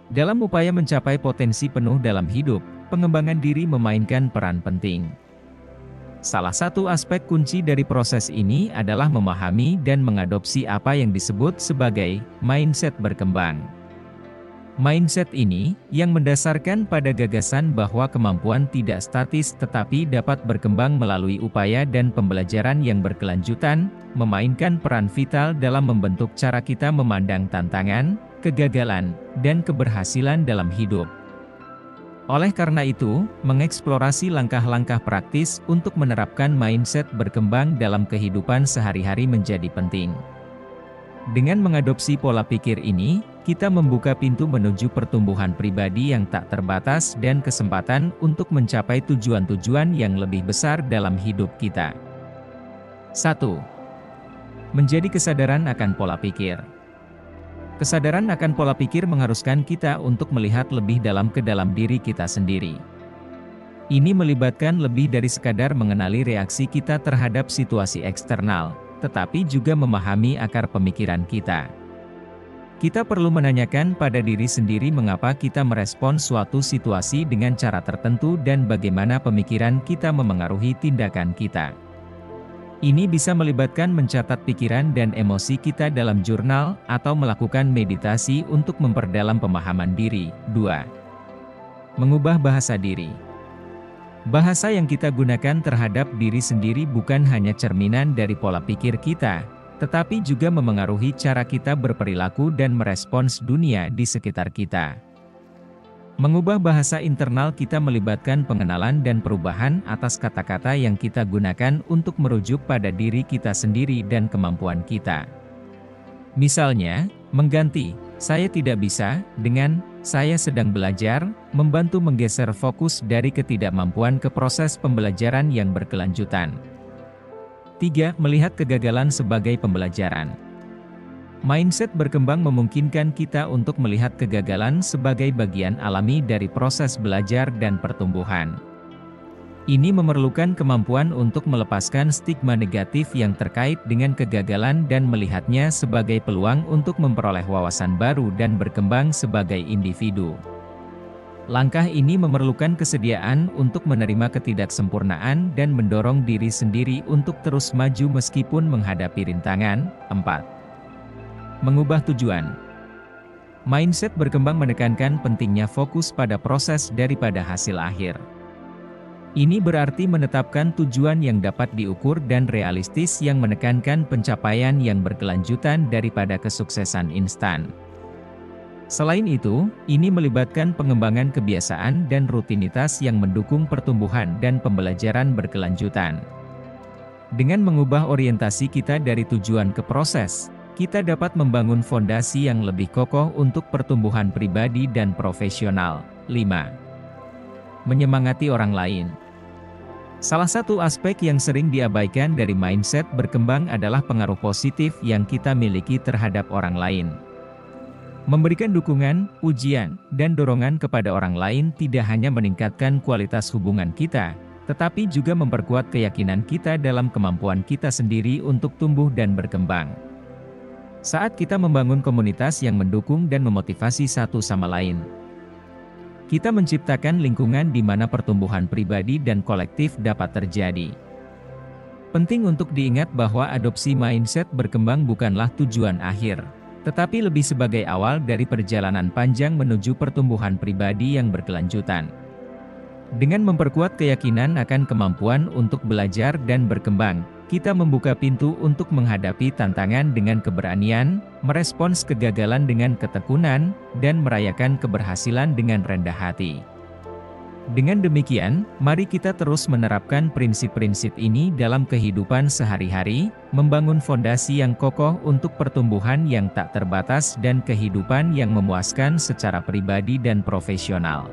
Dalam upaya mencapai potensi penuh dalam hidup, pengembangan diri memainkan peran penting. Salah satu aspek kunci dari proses ini adalah memahami dan mengadopsi apa yang disebut sebagai mindset berkembang. Mindset ini, yang mendasarkan pada gagasan bahwa kemampuan tidak statis tetapi dapat berkembang melalui upaya dan pembelajaran yang berkelanjutan, memainkan peran vital dalam membentuk cara kita memandang tantangan, kegagalan, dan keberhasilan dalam hidup. Oleh karena itu, mengeksplorasi langkah-langkah praktis untuk menerapkan mindset berkembang dalam kehidupan sehari-hari menjadi penting. Dengan mengadopsi pola pikir ini, kita membuka pintu menuju pertumbuhan pribadi yang tak terbatas dan kesempatan untuk mencapai tujuan-tujuan yang lebih besar dalam hidup kita. 1. Menjadi kesadaran akan pola pikir. Kesadaran akan pola pikir mengharuskan kita untuk melihat lebih dalam ke dalam diri kita sendiri. Ini melibatkan lebih dari sekadar mengenali reaksi kita terhadap situasi eksternal, tetapi juga memahami akar pemikiran kita. Kita perlu menanyakan pada diri sendiri mengapa kita merespons suatu situasi dengan cara tertentu dan bagaimana pemikiran kita memengaruhi tindakan kita. Ini bisa melibatkan mencatat pikiran dan emosi kita dalam jurnal, atau melakukan meditasi untuk memperdalam pemahaman diri. 2. Mengubah bahasa diri. Bahasa yang kita gunakan terhadap diri sendiri bukan hanya cerminan dari pola pikir kita, tetapi juga memengaruhi cara kita berperilaku dan merespons dunia di sekitar kita. Mengubah bahasa internal kita melibatkan pengenalan dan perubahan atas kata-kata yang kita gunakan untuk merujuk pada diri kita sendiri dan kemampuan kita. Misalnya, mengganti "saya tidak bisa" dengan "saya sedang belajar", membantu menggeser fokus dari ketidakmampuan ke proses pembelajaran yang berkelanjutan. 3. Melihat kegagalan sebagai pembelajaran. Mindset berkembang memungkinkan kita untuk melihat kegagalan sebagai bagian alami dari proses belajar dan pertumbuhan. Ini memerlukan kemampuan untuk melepaskan stigma negatif yang terkait dengan kegagalan dan melihatnya sebagai peluang untuk memperoleh wawasan baru dan berkembang sebagai individu. Langkah ini memerlukan kesediaan untuk menerima ketidaksempurnaan dan mendorong diri sendiri untuk terus maju meskipun menghadapi rintangan. 4. Mengubah tujuan. Mindset berkembang menekankan pentingnya fokus pada proses daripada hasil akhir. Ini berarti menetapkan tujuan yang dapat diukur dan realistis yang menekankan pencapaian yang berkelanjutan daripada kesuksesan instan. Selain itu, ini melibatkan pengembangan kebiasaan dan rutinitas yang mendukung pertumbuhan dan pembelajaran berkelanjutan. Dengan mengubah orientasi kita dari tujuan ke proses, kita dapat membangun fondasi yang lebih kokoh untuk pertumbuhan pribadi dan profesional. 5. Menyemangati orang lain. Salah satu aspek yang sering diabaikan dari mindset berkembang adalah pengaruh positif yang kita miliki terhadap orang lain. Memberikan dukungan, pujian, dan dorongan kepada orang lain tidak hanya meningkatkan kualitas hubungan kita, tetapi juga memperkuat keyakinan kita dalam kemampuan kita sendiri untuk tumbuh dan berkembang. Saat kita membangun komunitas yang mendukung dan memotivasi satu sama lain, kita menciptakan lingkungan di mana pertumbuhan pribadi dan kolektif dapat terjadi. Penting untuk diingat bahwa adopsi mindset berkembang bukanlah tujuan akhir, tetapi lebih sebagai awal dari perjalanan panjang menuju pertumbuhan pribadi yang berkelanjutan. Dengan memperkuat keyakinan akan kemampuan untuk belajar dan berkembang, kita membuka pintu untuk menghadapi tantangan dengan keberanian, merespons kegagalan dengan ketekunan, dan merayakan keberhasilan dengan rendah hati. Dengan demikian, mari kita terus menerapkan prinsip-prinsip ini dalam kehidupan sehari-hari, membangun fondasi yang kokoh untuk pertumbuhan yang tak terbatas dan kehidupan yang memuaskan secara pribadi dan profesional.